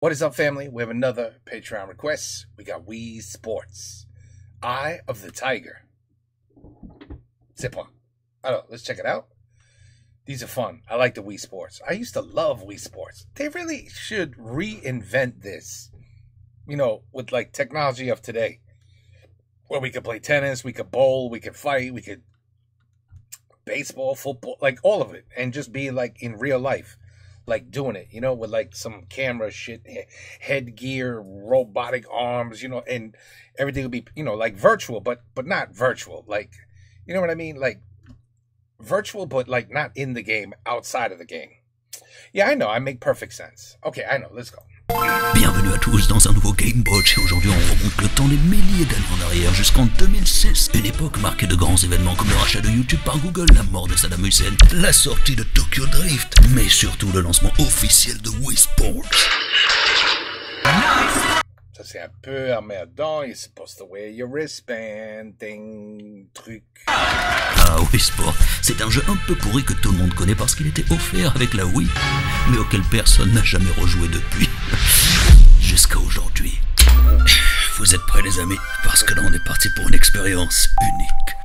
What is up, family? We have another Patreon request. We got Wii Sports. Eye of the Tiger. C'est point. Alors, let's check it out. These are fun. I like the Wii Sports. I used to love Wii Sports. They really should reinvent this, you know, with like technology of today, where we could play tennis, we could bowl, we could fight, we could baseball, football, like all of it, and just be like in real life. Like doing it, you know, with like some camera shit, headgear, robotic arms, you know, and everything would be, you know, like virtual, but not virtual. Like, you know what I mean? Like virtual, but like not in the game, outside of the game. Yeah, I know. I make perfect sense. Okay, I know. Let's go. Bienvenue à tous dans un nouveau Game Watch et aujourd'hui on remonte le temps des milliers d'années en arrière jusqu'en 2006, une époque marquée de grands événements comme le rachat de YouTube par Google, la mort de Saddam Hussein, la sortie de Tokyo Drift, mais surtout le lancement officiel de Wii Sports. Ça c'est un peu emmerdant, you're supposed to wear your wristband, ding, truc. Ah, Wii Sports, c'est un jeu un peu pourri que tout le monde connaît parce qu'il était offert avec la Wii, mais auquel personne n'a jamais rejoué depuis. Jusqu'à aujourd'hui. Vous êtes prêts les amis? Parce que là on est parti pour une expérience unique.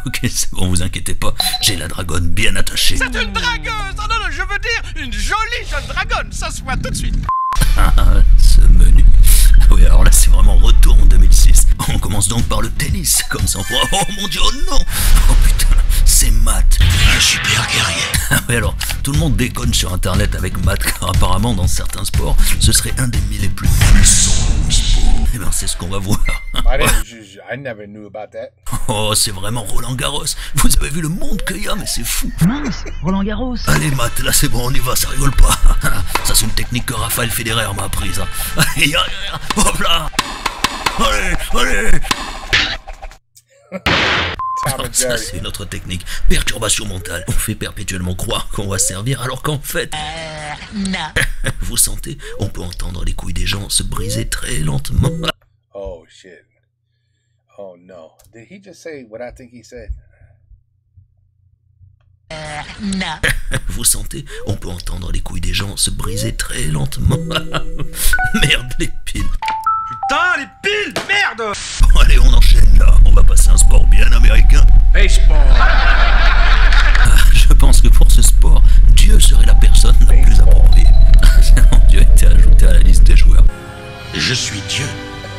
Ok, c'est bon, vous inquiétez pas, j'ai la dragonne bien attachée. C'est une dragueuse! Oh non, je veux dire une jolie jeune dragonne, ça se voit tout de suite. Ce menu. Oui, alors là c'est vraiment retour en 2006. On commence donc par le tennis, comme ça on pourra... Oh mon dieu, oh non! Oh putain, c'est Matt. Un super guerrier. Oui, alors, tout le monde déconne sur internet avec Matt, car apparemment dans certains sports, ce serait un des 1000 les plus puissants sports. Eh ben c'est ce qu'on va voir. I never knew about that. Oh, c'est vraiment Roland Garros. Vous avez vu le monde qu'il y a, mais c'est fou. Mince, Roland Garros. Allez Matt, là c'est bon, on y va, ça rigole pas. Ça c'est une technique que Raphaël Federer m'a apprise. Allez, hop là. Allez. Ça c'est une autre technique, perturbation mentale. On fait perpétuellement croire qu'on va servir alors qu'en fait... Non. Vous sentez, on peut entendre les couilles des gens se briser très lentement. Oh shit. Oh no. Did he just say what I think he said? Non. Vous sentez, on peut entendre les couilles des gens se briser très lentement. Merde, les piles. Putain, les piles, merde! Bon, allez, on enchaîne là. On va passer à un sport bien américain. Baseball. Je pense que pour ce sport, Dieu serait la personne la plus appropriée. Dieu a été ajouté à la liste des joueurs. Je suis Dieu.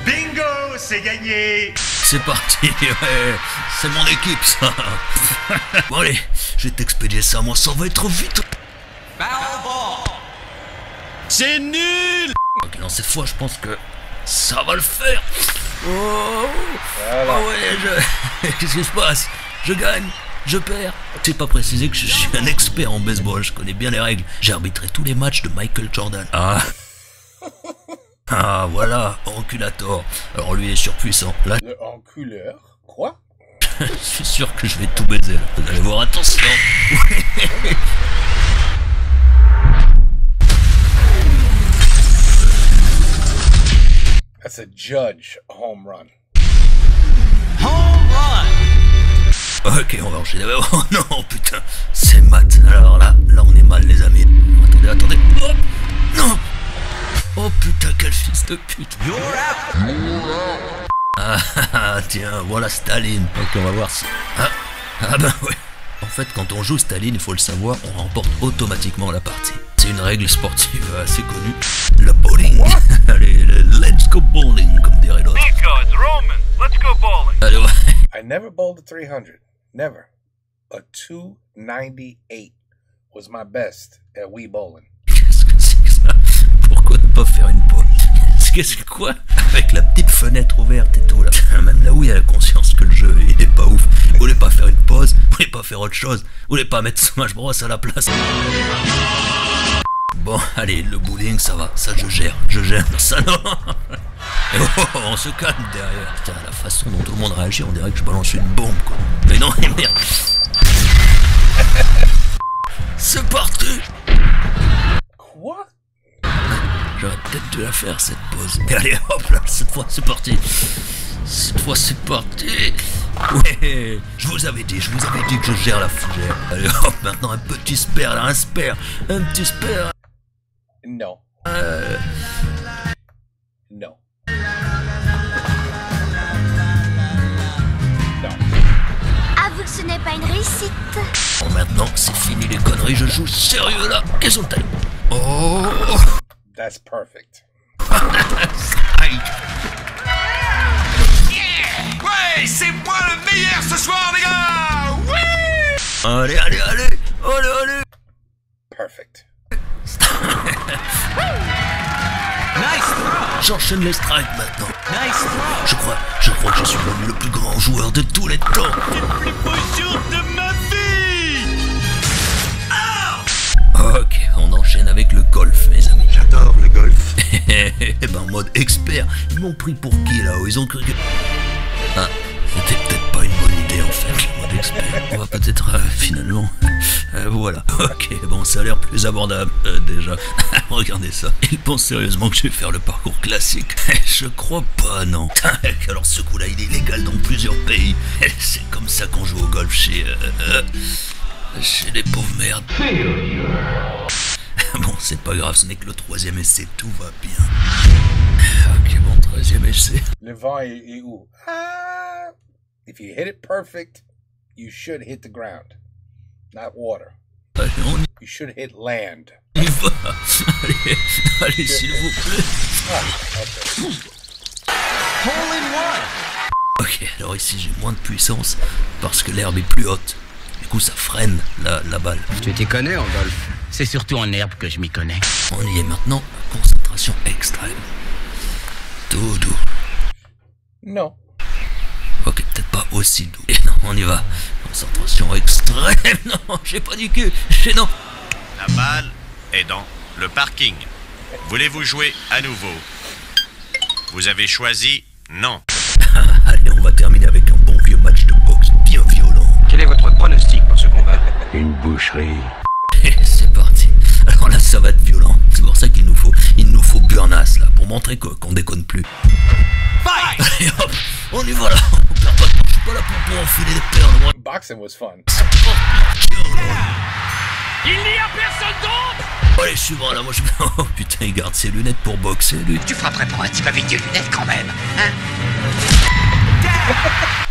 Bingo, c'est gagné. C'est parti, ouais. C'est mon équipe, ça. Bon, allez, je vais t'expédier ça, moi, ça va être vite. C'est nul. Ok, non, cette fois, je pense que ça va le faire. Oh, Voilà. oh ouais, qu'est-ce qui se passe? Je gagne, je perds. C'est pas précisé que je suis un expert en baseball, je connais bien les règles. J'ai arbitré tous les matchs de Michael Jordan. Ah, voilà, enculator. Alors lui est surpuissant. Là, Le enculeur? Quoi? je suis sûr que je vais tout baiser là. Vous allez voir, attention. That's a Judge home run. Home run. Ok, on va enchaîner. Oh non, putain, c'est Matt. Alors là on est mal les amis. Attendez. Oh, non. Oh putain, quel fils de pute. Ah, tiens, voilà Staline. Ok, on va voir si... Ah ben ouais. En fait, quand on joue Staline, il faut le savoir, on remporte automatiquement la partie. C'est une règle sportive assez connue. Le bowling. Allez, let's go bowling, comme dirait l'autre. Nico, it's Roman. Let's go bowling. Allez, ouais. I never bowled a 300. Never. A 298 was my best at Wii bowling. Qu'est-ce que c'est que ça? Pourquoi ne pas faire une pause? Qu'est-ce que quoi? Avec la petite fenêtre ouverte et tout là. Même là où il y a la conscience que le jeu il est pas ouf. Vous voulez pas faire une pause? Vous voulez pas faire autre chose? Vous voulez pas mettre Smash Bros à la place? Bon, allez, le bowling ça va, ça je gère ça non. Et oh, on se calme derrière. Putain, la façon dont tout le monde réagit, on dirait que je balance une bombe quoi. Mais non, mais merde. C'est parti. Quoi? J'aurais peut-être dû la faire cette pause. Et allez hop là, cette fois c'est parti. Cette fois c'est parti. Ouais, je vous avais dit que je gère la fougère. Allez hop, maintenant un petit spare là, un petit spare. No. No. Avoue que ce n'est pas une réussite. Bon, maintenant, c'est fini les conneries, je joue sérieux là. Qu'est-ce qu'on taille? Oh. That's perfect. Aïe. Ouais, c'est moi le meilleur ce soir, les gars. Oui. Allez, allez, allez. Allez, allez. Perfect. J'enchaîne les strikes maintenant. Je crois que je suis même le plus grand joueur de tous les temps. Le plus beau jour de ma vie. Ok, on enchaîne avec le golf, mes amis. J'adore le golf. Eh ben, en mode expert, ils m'ont pris pour qui là-haut? Ils ont cru que... Ah, c'était peut-être pas une bonne idée en fait, le mode expert. On va peut-être finalement... voilà. Ok, bon, ça a l'air plus abordable déjà. Regardez ça. Ils pensent sérieusement que je vais faire le parcours classique? Je crois pas, non. Alors ce coup-là, il est illégal dans plusieurs pays. C'est comme ça qu'on joue au golf chez les pauvres merdes. Bon, c'est pas grave, ce n'est que le 3e essai, tout va bien. Ok, bon, 13e essai. Le vent est où? Ah, if you hit it perfect, you should hit the ground, not water. Allez, on You should hit land. y va. Allez, allez, s'il vous plaît. Ah, okay. Ok, alors ici j'ai moins de puissance parce que l'herbe est plus haute. Du coup, ça freine la balle. Tu t'y connais en golf? C'est surtout en herbe que je m'y connais. On y est maintenant, concentration extrême. Tout doux. No. Ok, peut-être pas aussi doux. Et non, on y va. Concentration extrême. Non, j'ai pas dit que. Non. La balle est dans le parking. Voulez-vous jouer à nouveau? Vous avez choisi non. Allez, on va terminer avec un bon vieux match de boxe bien violent. Quel est votre pronostic pour ce combat? Une boucherie. Et c'est parti. Alors là, ça va être violent. C'est pour ça qu'il nous faut Burnas là, pour montrer qu'on déconne plus. Allez hop, on y va là. On perd pas de temps. Je suis pas là pour enfiler des perles. Moi. Boxing was fun. Il n'y a personne d'autre. Allez, je suis là. Moi, je. Oh putain, il garde ses lunettes pour boxer, lui. Tu frapperais pour un type avec des lunettes quand même, hein?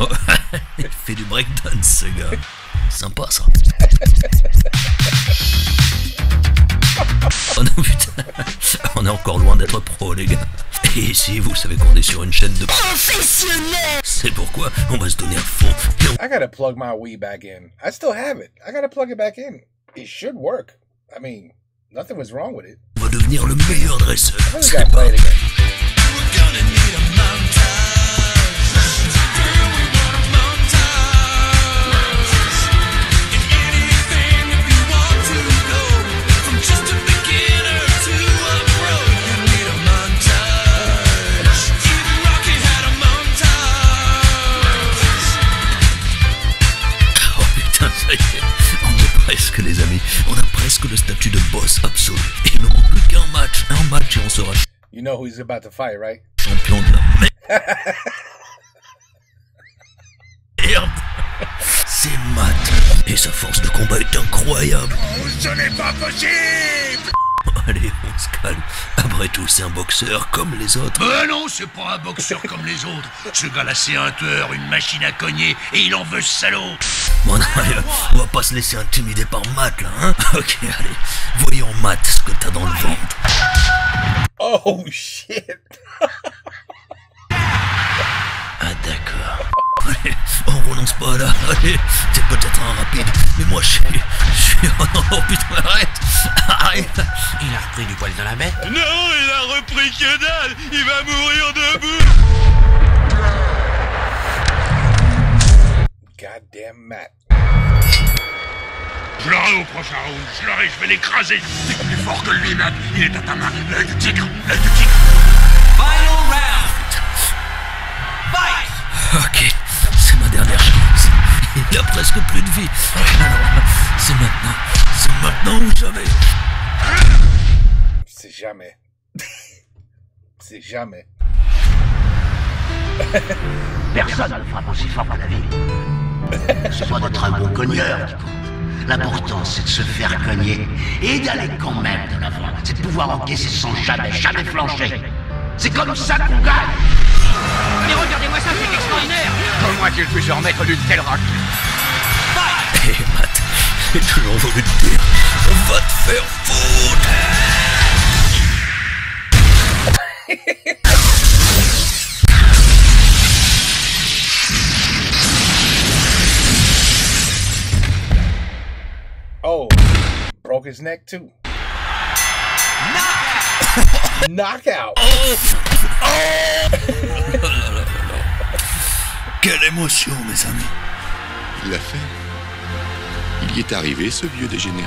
Oh, il fait du breakdance, ce gars. Sympa, ça. Oh non, putain. On est encore loin d'être pro, les gars. Et ici, vous savez qu'on est sur une chaîne de professionnels. C'est pourquoi on va se donner à fond. I gotta plug my Wii back in. I still have it. I gotta plug it back in. It should work. I mean, nothing was wrong with it. On va devenir le meilleur dresseur. I really C'est gotta play pas... it again. Oh putain, ça y est. On est presque, les amis. On a presque le statut de boss absolu. Et il ne manque plus qu'un match. Un match et on sera You know who he's about to fight, right? champion de la merde. C'est Matt. Et sa force de combat est incroyable. Ce n'est pas possible. Allez, on se calme. Après tout, c'est un boxeur comme les autres. Non, c'est pas un boxeur comme les autres. Ce gars-là, c'est un tueur, une machine à cogner, et il en veut ce salaud. Bon, non, allez, on va pas se laisser intimider par Matt, là, hein. Ok, allez. Voyons, Matt, ce que t'as dans le ventre. Oh, shit. Ah, d'accord. Allez, on relance pas, là. Allez, t'es peut-être un rapide, mais moi, je suis... Oh non, putain, arrête. Arrête. Il a repris du poil dans la bête. Non, il a repris que dalle. Il va mourir debout. Goddamn Matt. Je l'aurai au prochain round. Je vais l'écraser. T'es plus fort que lui, Matt. Il est à ta main. L'œil du tigre. L'œil du tigre. Final round. Fight. Ok, c'est ma dernière chance. Il a presque plus de vie. Alors, c'est maintenant. C'est maintenant ou jamais. C'est jamais. C'est jamais. Personne ne frappe aussi fort à la vie. C'est pas d'être un bon cogneur qui compte. L'important, c'est de se faire cogner et d'aller quand même de l'avant. C'est de pouvoir encaisser sans jamais flancher. C'est comme ça qu'on gagne. Mais regardez-moi ça, c'est extraordinaire. Comment qu'il puisse en mettre d'une telle raclée? Hé, Matt, j'ai toujours voulu te dire, va te faire foutre. Oh, broke his neck too. Knockout. Quelle émotion, mes amis. Il l'a fait. Il y est arrivé, ce vieux dégénéré.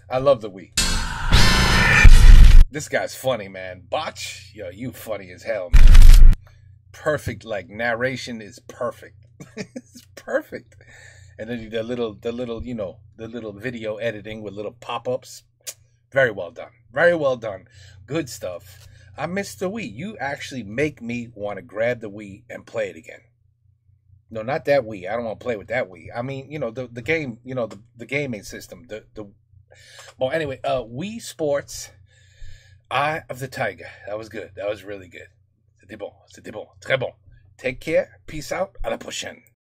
I love the Wii. This guy's funny, man. Botch, yo, you funny as hell, man. Perfect, like narration is perfect. It's perfect. And then the little, you know, the little video editing with little pop-ups. Very well done. Very well done. Good stuff. I miss the Wii. You actually make me want to grab the Wii and play it again. No, not that Wii. I don't want to play with that Wii. I mean, you know, the game, you know, the gaming system. Well, anyway, Wii Sports, Eye of the Tiger. That was good. That was really good. C'était bon. Très bon. Take care. Peace out. À la prochaine.